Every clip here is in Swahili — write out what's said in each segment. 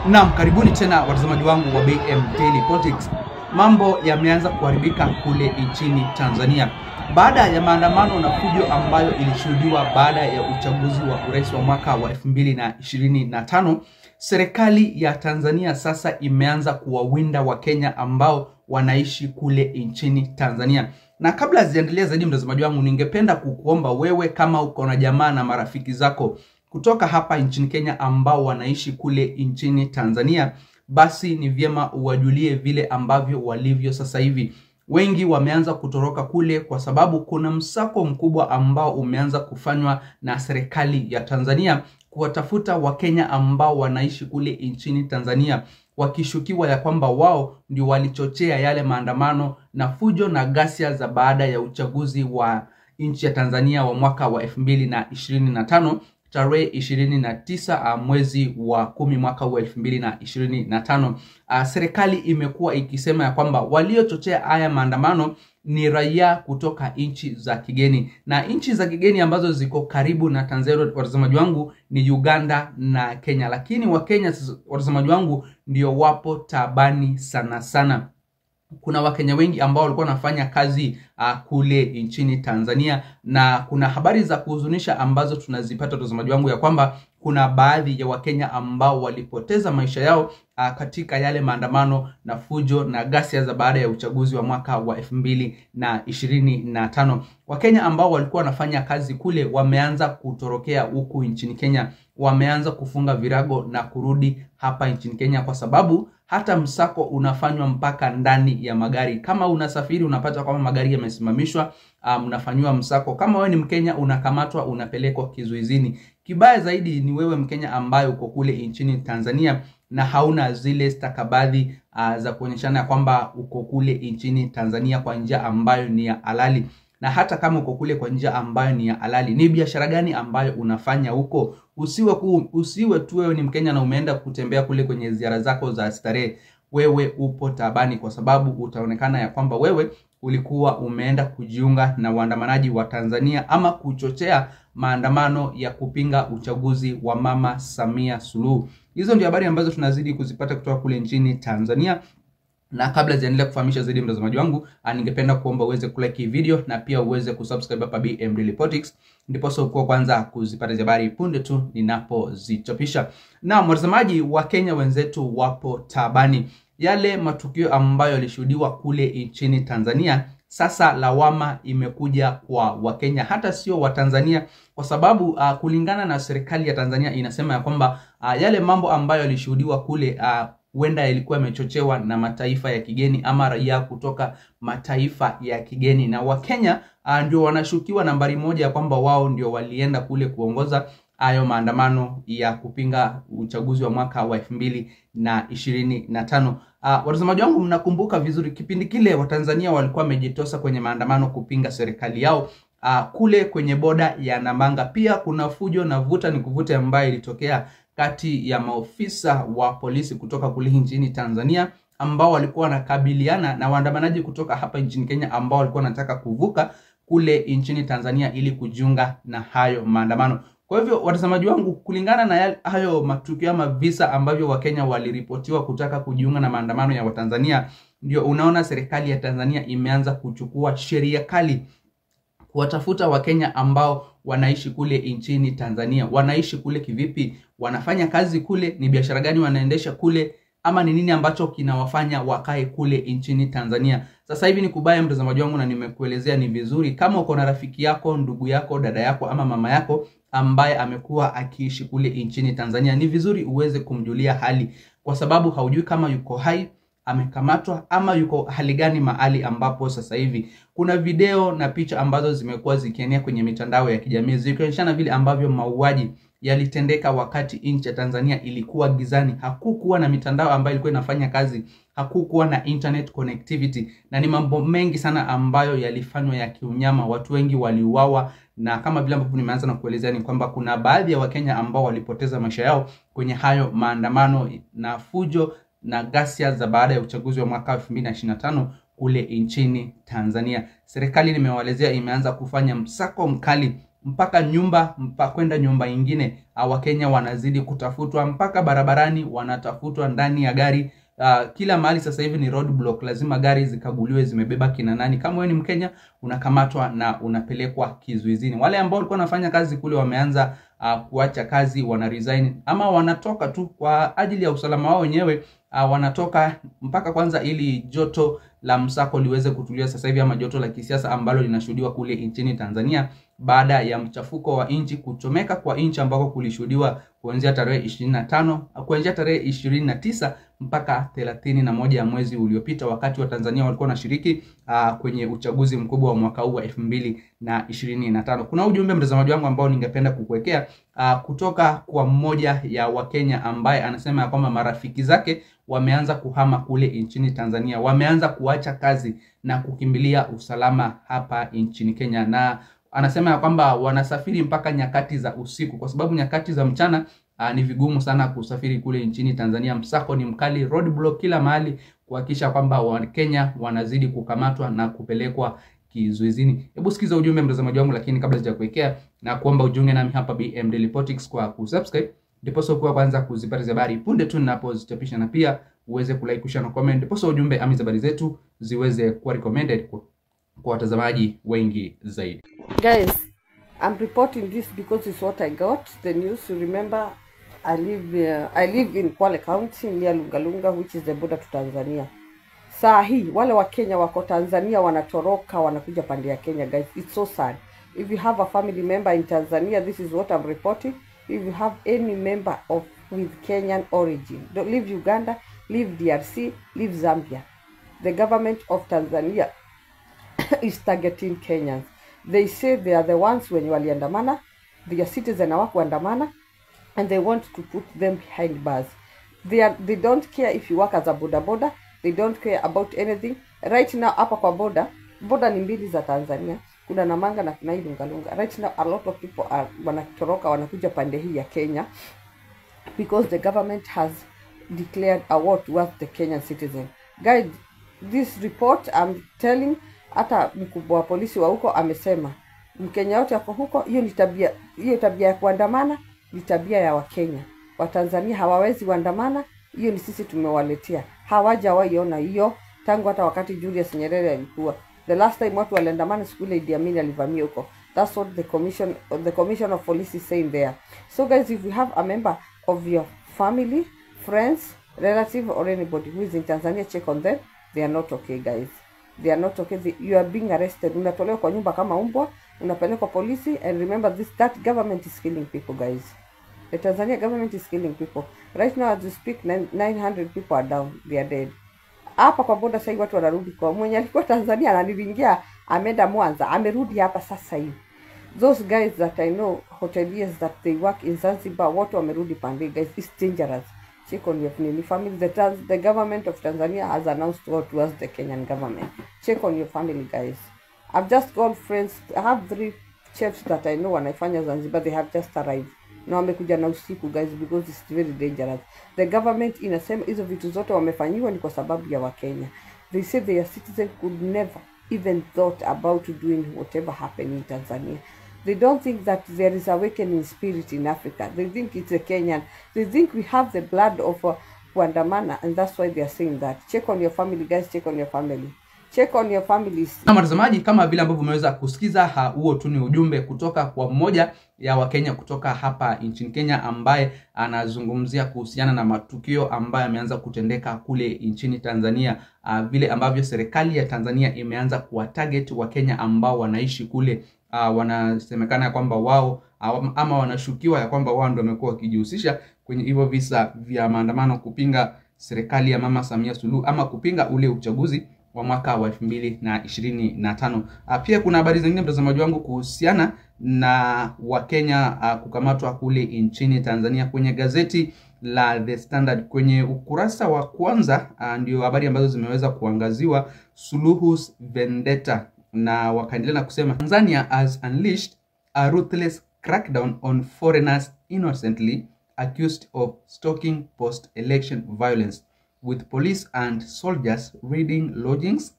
Naam, karibuni tena watazamaji wangu wa BM Daily Politics. Mambo yameanza kuharibika kule nchini Tanzania baada ya maandamano na fujo ambayo ilishuhudiwa baada ya uchaguzi wa urais wa mwaka wa 2025. Serikali ya Tanzania sasa imeanza kuwawinda Wakenya ambao wanaishi kule nchini Tanzania. Na kabla ziendelee zaidi mtazamaji wangu, ningependa kukuomba wewe, kama uko na jamaa na marafiki zako kutoka hapa nchini Kenya ambao wanaishi kule nchini Tanzania, basi ni vyema uwajulie vile ambavyo walivyo sasa hivi. Wengi wameanza kutoroka kule kwa sababu kuna msako mkubwa ambao umeanza kufanywa na serikali ya Tanzania kuwatafuta Wakenya ambao wanaishi kule nchini Tanzania, wakishukiwa ya kwamba wao ndio walichochea yale maandamano na fujo na ghasia za baada ya uchaguzi wa nchi ya Tanzania wa mwaka wa 2025 tarehe 29 mwezi wa 10 mwaka wa 2025. Serikali imekuwa ikisema ya kwamba waliochochea haya maandamano ni raia kutoka nchi za kigeni, na nchi za kigeni ambazo ziko karibu na Tanzania watazamaji wangu ni Uganda na Kenya. Lakini Wakenya watazamaji wangu ndio wapo tabani sana sana. Kuna Wakenya wengi ambao walikuwa wanafanya kazi kule nchini Tanzania, na kuna habari za kuhuzunisha ambazo tunazipata watazamaji wangu ya kwamba kuna baadhi ya Wakenya ambao walipoteza maisha yao katika yale maandamano na fujo na ghasia za baada ya uchaguzi wa mwaka wa 2025. Wakenya ambao walikuwa wanafanya kazi kule wameanza kutorokea huku nchini Kenya, wameanza kufunga virago na kurudi hapa nchini Kenya kwa sababu hata msako unafanywa mpaka ndani ya magari. Kama unasafiri unapata kwamba magari yamesimamishwa, mnafanywa msako. Kama wewe ni Mkenya unakamatwa, unapelekwa kizuizini. Kibaya zaidi ni wewe Mkenya ambaye uko kule nchini Tanzania na hauna zile stakabadhi za kuonyeshana kwamba uko kule nchini Tanzania kwa njia ambayo ni ya halali. Na hata kama uko kule kwa njia ambayo ni ya halali, ni biashara gani ambayo unafanya huko? Usiwe tu wewe ni Mkenya na umeenda kutembea kule kwenye ziara zako za starehe. Wewe upo tabani kwa sababu utaonekana ya kwamba wewe ulikuwa umeenda kujiunga na waandamanaji wa Tanzania ama kuchochea maandamano ya kupinga uchaguzi wa Mama Samia Suluhu. Hizo ndio habari ambazo tunazidi kuzipata kutoka kule nchini Tanzania. Na kabla ziendelee kufahamisha zaidi mtazamaji wangu, ningependa kuomba uweze kulike hii video na pia uweze kusubscribe hapa BM Daily Politics, ndipo sio kwa kwanza kuzipata habari punde tu ninapozichapisha. Na watazamaji, wa Kenya wenzetu wapo tabani. Yale matukio ambayo yalishuhudiwa kule nchini Tanzania, sasa lawama imekuja kwa Wakenya, hata sio wa Tanzania, kwa sababu kulingana na serikali ya Tanzania inasema ya kwamba yale mambo ambayo yalishuhudiwa kule huenda yalikuwa yamechochewa na mataifa ya kigeni ama raia kutoka mataifa ya kigeni, na Wakenya ndio wanashukiwa nambari moja ya kwamba wao ndio walienda kule kuongoza hayo maandamano ya kupinga uchaguzi wa mwaka wa 2025. Watazamaji wangu, mnakumbuka vizuri kipindi kile Watanzania walikuwa wamejitosa kwenye maandamano kupinga serikali yao kule kwenye boda ya Namanga. Pia kuna fujo na vuta ni kuvute ambayo ilitokea kati ya maofisa wa polisi kutoka kule nchini Tanzania ambao walikuwa wanakabiliana na waandamanaji kutoka hapa nchini Kenya ambao walikuwa wanataka kuvuka kule nchini Tanzania ili kujiunga na hayo maandamano. Kwa hivyo watazamaji wangu, kulingana na hayo matukio ama visa ambavyo Wakenya waliripotiwa kutaka kujiunga na maandamano ya Watanzania, ndio unaona serikali ya Tanzania imeanza kuchukua sheria kali kuwatafuta Wakenya ambao wanaishi kule nchini Tanzania. Wanaishi kule kivipi? Wanafanya kazi kule? Ni biashara gani wanaendesha kule? Ama ni nini ambacho kinawafanya wakae kule nchini Tanzania? Sasa hivi ni kubaya mtazamaji wangu, na nimekuelezea ni vizuri kama uko na rafiki yako, ndugu yako, dada yako ama mama yako ambaye amekuwa akiishi kule nchini Tanzania, ni vizuri uweze kumjulia hali, kwa sababu haujui kama yuko hai, amekamatwa ama yuko hali gani mahali ambapo sasa hivi. Kuna video na picha ambazo zimekuwa zikienea kwenye mitandao ya kijamii zikionyeshana vile ambavyo mauaji yalitendeka wakati nchi ya Tanzania ilikuwa gizani. Hakukuwa na mitandao ambayo ilikuwa inafanya kazi, hakukuwa na internet connectivity, na ni mambo mengi sana ambayo yalifanywa ya kiunyama. Watu wengi waliuawa, na kama vile ambavyo nimeanza na kuelezea ni kwamba kuna baadhi ya Wakenya ambao walipoteza maisha yao kwenye hayo maandamano na fujo na ghasia za baada ya uchaguzi wa mwaka 2025 kule nchini Tanzania. Serikali nimewaelezea imeanza kufanya msako mkali mpaka nyumba mpaka kwenda nyumba nyingine. Wakenya wanazidi kutafutwa, mpaka barabarani wanatafutwa, ndani ya gari. Kila mahali sasa hivi ni roadblock, lazima gari zikaguliwe zimebeba kina nani. Kama wewe ni Mkenya unakamatwa na unapelekwa kizuizini. Wale ambao walikuwa wanafanya kazi kule wameanza kuacha kazi, wana resign ama wanatoka tu kwa ajili ya usalama wao wenyewe. Wanatoka mpaka kwanza ili joto la msako liweze kutulia sasa hivi, ama joto la kisiasa ambalo linashuhudiwa kule nchini Tanzania baada ya mchafuko wa inchi, kuchomeka kwa inchi ambako kulishuhudiwa kuanzia tarehe 25 kuanzia tarehe 29 mpaka 31 ya mwezi uliopita, wakati wa Tanzania walikuwa wanashiriki kwenye uchaguzi mkubwa wa mwaka huu wa 2025. Kuna ujumbe mtazamaji wangu ambao ningependa kukuwekea kutoka kwa mmoja ya Wakenya ambaye anasema ya kwamba marafiki zake wameanza kuhama kule nchini Tanzania, wameanza kuacha kazi na kukimbilia usalama hapa nchini Kenya, na anasema ya kwamba wanasafiri mpaka nyakati za usiku, kwa sababu nyakati za mchana ni vigumu sana kusafiri kule nchini Tanzania. Msako ni mkali, roadblock kila mahali, kuhakikisha kwamba Wakenya wanazidi kukamatwa na kupelekwa kizuizini. Hebu sikiza ujumbe mtazamaji wangu, lakini kabla sijakuwekea na kuomba ujiunge nami hapa BM Daily Politics kwa kusubscribe, ndipo sio kwa kwanza kuzipata habari punde tu ninapozichapisha, na pia uweze kulike, kushare na comment, ndipo sio ujumbe ama habari zetu ziweze kuwa recommended kwa watazamaji wengi zaidi. Guys, I'm reporting this because it's what I got the news. You remember I live in Kwale County near Lungalunga, which is the border to Tanzania. Saa hii wale wa Kenya wako Tanzania wanatoroka wanakuja pande ya Kenya. Guys, it's so sad. If you have a family member in Tanzania, this is what I'm reporting. If you have any member with Kenyan origin, don't leave Uganda, leave DRC, leave Zambia. The government of Tanzania is targeting Kenyans. They say they are the ones when waliandamana, they are citizens hawakuandamana, and they want to put them behind bars. They don't care if you work as a boda. They don't care about anything. Right now hapa kwa border ni mbili za Tanzania, kuna Namanga na kuna Lungalunga. Right now a lot of people are wanatoroka wanakuja pande hii ya Kenya because the government has declared a war towards the Kenyan citizen. Guys, this report I'm telling, hata mkubwa wa polisi wa huko amesema Mkenya yote yako huko, hiyo tabia ya kuandamana ni tabia ya Wakenya. Watanzania hawawezi kuandamana, hiyo ni sisi tumewaletea. Hawajawaiona hiyo tangu hata wakati Julius Nyerere alikuwa. The last time watu waliandamana siku ile Idi Amin alivamia huko. That's what the commission of police is saying there. So guys, if you have a member of your family, friends, relative or anybody who is in Tanzania, check on them. They are not okay, guys. They are not okay. You are being arrested. Unatolewa kwa nyumba kama umbwa, unapelekwa polisi, and remember that government is killing people, guys. The Tanzania government is killing people. Right now as we speak, 900 people are down. They are dead. Hapa kwa border sasa watu wanarudi kwa mwenye alikuwa Tanzania ananiringia ameenda Mwanza, amerudi hapa sasa hivi. Those guys that I know, hoteliers that they work in Zanzibar, watu wamerudi pande, guys. It's dangerous. Check on your family. The government of Tanzania has announced war towards the Kenyan government. Check on your family, guys. I've just got friends. I have 3 chefs that I know wanaifanya Zanzibar. They have just arrived. Na wamekuja na usiku, guys, because it's very dangerous. The government inasema hizo vitu zote wamefanyiwa ni kwa sababu ya Wakenya. They say their citizens could never even thought about doing whatever happened in Tanzania. They don't think that there is awakening spirit in Africa. They think it's a Kenyan. They think we have the blood of kuandamana, and that's why they are saying that. Check on your family, guys. Check on your family. Check on your families. Na watazamaji, kama vile ambavyo umeweza kusikiza, huo tu ni ujumbe kutoka kwa mmoja ya Wakenya kutoka hapa nchini Kenya ambaye anazungumzia kuhusiana na matukio ambayo yameanza kutendeka kule nchini Tanzania, vile ambavyo serikali ya Tanzania imeanza kuwatarget Wakenya ambao wanaishi kule. Wanasemekana kwamba wao ama wanashukiwa ya kwamba wao ndio wamekuwa wakijihusisha kwenye hivyo visa vya maandamano kupinga serikali ya Mama Samia Suluhu ama kupinga ule uchaguzi wa mwaka wa 2025. Pia kuna habari zingine mtazamaji wangu kuhusiana na Wakenya kukamatwa kule nchini Tanzania. Kwenye gazeti la The Standard kwenye ukurasa wa kwanza ndio habari ambazo zimeweza kuangaziwa, Suluhu's vendetta, na wakaendelea na kusema Tanzania has unleashed a ruthless crackdown on foreigners innocently accused of stalking post-election violence, with police and soldiers raiding lodgings,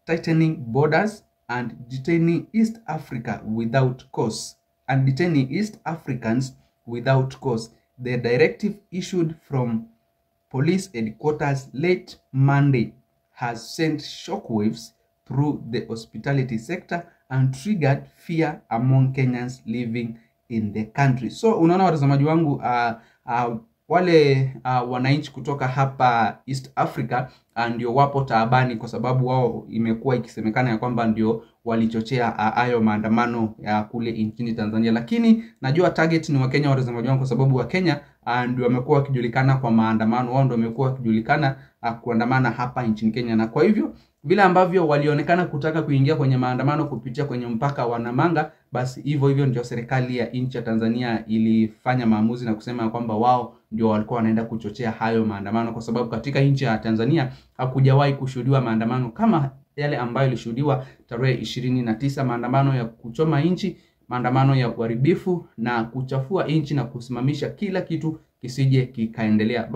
tightening borders, and detaining East Africa without cause and detaining East Africans without cause. The directive issued from police headquarters late Monday has sent shockwaves through the hospitality sector and triggered fear among Kenyans living in the country. So unaona watazamaji wangu, wale wananchi kutoka hapa East Africa ndio wapo taabani, kwa sababu wao imekuwa ikisemekana ya kwamba ndio walichochea hayo maandamano ya kule nchini Tanzania. Lakini najua target ni Wakenya watazamaji wangu, kwa sababu Wakenya ndio wamekuwa wakijulikana kwa maandamano, wao ndio wamekuwa wakijulikana kuandamana hapa nchini Kenya. Na kwa hivyo vile ambavyo walionekana kutaka kuingia kwenye maandamano kupitia kwenye mpaka wa Namanga, basi hivyo ndio serikali ya nchi ya Tanzania ilifanya maamuzi na kusema kwamba wao ndio walikuwa wanaenda kuchochea hayo maandamano, kwa sababu katika nchi ya Tanzania hakujawahi kushuhudiwa maandamano kama yale ambayo ilishuhudiwa tarehe 29, maandamano ya kuchoma nchi, maandamano ya uharibifu na kuchafua nchi na kusimamisha kila kitu kisije kikaendelea.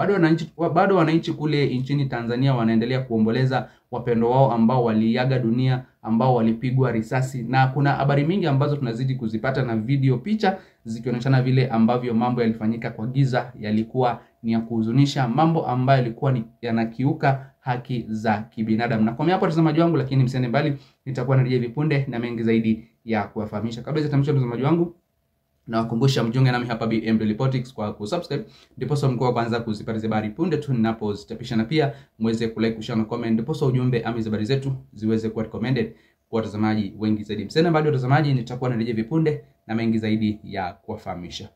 Bado wananchi kule nchini Tanzania wanaendelea kuomboleza wapendo wao ambao waliaga dunia, ambao walipigwa risasi, na kuna habari mingi ambazo tunazidi kuzipata na video, picha zikionyeshana vile ambavyo mambo yalifanyika kwa giza yalikuwa ni ya kuhuzunisha, mambo ambayo yalikuwa ni yanakiuka haki za kibinadamu. Na kwa hapo watazamaji wangu, lakini msiende mbali, nitakuwa narejea vipunde na mengi zaidi ya kuwafahamisha. Kabla sijatamsha watazamaji wangu, na wakumbusha mjiunge nami hapa BM Daily Politics kwa kusubscribe, ndipo sasa mko kwanza kuzipata habari punde tu ninapozichapisha, na pia muweze kulike, kushare na comment, ndipo sasa ujumbe ama habari zetu ziweze kuwa recommended kwa watazamaji wengi zaidi. Msiende mbali watazamaji, nitakuwa narejea vipunde na mengi zaidi ya kuwafahamisha.